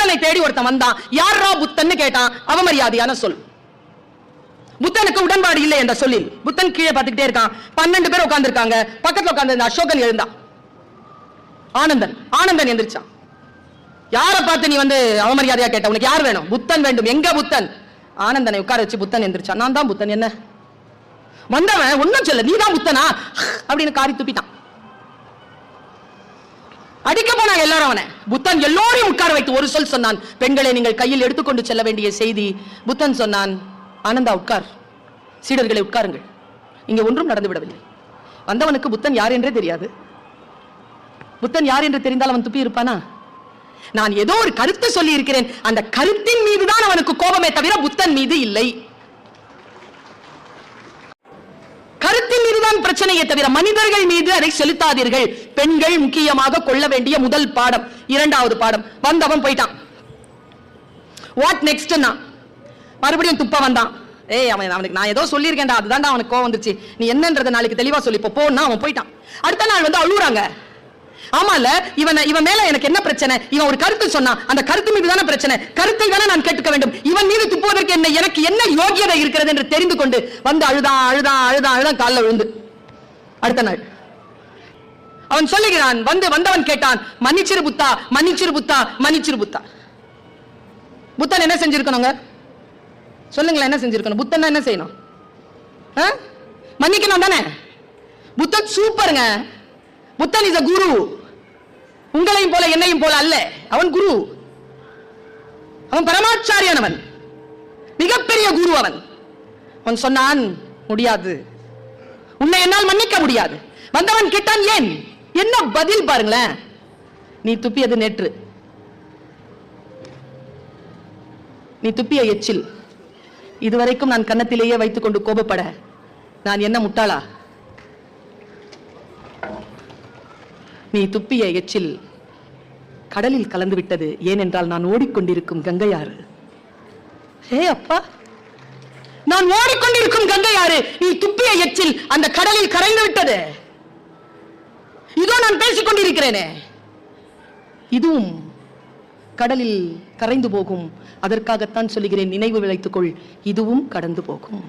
புத்தனை தேடி ஒருத்தன் வந்தான். யாரா புத்தன்னு கேட்டான். அவமரியாதையான சொல். புத்தனுக்கு உடன்பாடு இல்லை என்ற சொல்லில் புத்தன் கீழே பார்த்துக்கிட்டே இருக்கான். 12 பேர் உட்கார்ந்து இருக்காங்க. பக்கத்துல உட்கார்ந்து அசோகன் எழுந்தான். ஆனந்தன் எந்திரிச்சான். யாரை பார்த்து நீ வந்து அவமரியாதையா கேட்ட? உனக்கு யார் வேணும்? புத்தன் வேண்டும். எங்க புத்தன்? ஆனந்தனை உட்கார வச்சு புத்தன் எந்திரிச்சான். நான் தான் புத்தன். என்ன வந்தவன் ஒன்னும் சொல்ல, நீ தான் புத்தனா அப்படின்னு காரி துப்பிட்டான். அடிக்க போனாங்க எல்லாரும் அவனை. புத்தன் எல்லோரையும் உட்கார வைத்து ஒரு சொல் சொன்னான். பெண்களை நீங்கள் கையில் எடுத்துக்கொண்டு செல்ல வேண்டிய செய்தி. புத்தன் சொன்னான், ஆனந்தா உட்கார், சீடர்களை உட்காருங்கள். இங்கே ஒன்றும் நடந்து விடவில்லை. வந்தவனுக்கு புத்தன் யார் என்றே தெரியாது. புத்தன் யார் என்று தெரிந்தால் அவன் துப்பி இருப்பானா? நான் ஏதோ ஒரு கருத்து சொல்லி இருக்கிறேன். அந்த கருத்தின் மீதுதான் அவனுக்கு கோபமே தவிர புத்தன் மீது இல்லை. கருத்தின் மீதுதான் பிரச்சனையே தவிர மனிதர்கள் மீது அதை செலுத்தாதீர்கள். பெண்கள் முக்கியமாக கொள்ள வேண்டிய முதல் பாடம். இரண்டாவது பாடம், வந்தவன் போயிட்டான். What next? மறுபடியும் துப்ப வந்தான். ஏய் அவனுக்கு நான் ஏதோ சொல்லியிருக்கேன்டா, அதுதான் அவனுக்கு கோவம் வந்துச்சு. நீ என்னன்றதை நாளைக்கு தெளிவா சொல்லி போனா அவன் போயிட்டான். அடுத்த நாள் வந்து அழுறாங்க. ஆமால இவன் மேல எனக்கு என்ன பிரச்சனை? இவன் ஒரு கருத்து சொன்னான். அந்த கருத்து மீது தானே பிரச்சனை. கருத்தை தானே நான் கேட்க வேண்டும். இவன் மீது துப்புவதற்கு எனக்கு என்ன யோகியதை இருக்கிறது என்று தெரிந்து கொண்டு வந்து அழுதான் காலில் விழுந்து. அடுத்த நாள் அவன் சொல்லுகிறான். வந்தவன் கேட்டான், மன்னிச்சிரு புத்தா, மன்னிச்சிரு புத்தா, மன்னிச்சிரு புத்தா. புத்தன் என்ன செஞ்சிருக்கணுங்க? சொல்லுங்களேன், என்ன செஞ்சிருக்கணும்? புத்தன் என்ன செய்யணும்? மன்னிக்கணும் தானே? புத்தன் சூப்பருங்க. புத்தன் இஸ் a குரு. உங்களையும் போல என்னையும் போல அல்ல. அவன் குரு. அவன் பரமாச்சாரியனவன், மிகப்பெரிய குரு. அவன் சொன்னான், முடியாது, உன்னை என்னால் மன்னிக்க முடியாது. வந்தவன் கேட்டான், ஏன்? என்ன பதில் பாருங்களேன். நீ துப்பியது நேற்று. நீ துப்பிய எச்சில் இதுவரைக்கும் நான் கன்னத்திலேயே வைத்துக் கொண்டு கோபப்பட நான் என்ன முட்டாளா? நீ துப்பிய எச்சில் கடலில் கலந்து விட்டது. ஏனென்றால் நான் ஓடிக்கொண்டிருக்கும் கங்கையாறு. ஹே அப்பா, நான் ஓடிக்கொண்டிருக்கும் கங்கையாறு. நீ துப்பிய எச்சில் அந்த கடலில் கரைந்து விட்டது. இதோ நான் பேசிக் கொண்டிருக்கிறேனே, இதுவும் கடலில் கரைந்து போகும். அதற்காகத்தான் சொல்லுகிறேன், நினைவு விளைத்துக்கொள், இதுவும் கடந்து போகும்.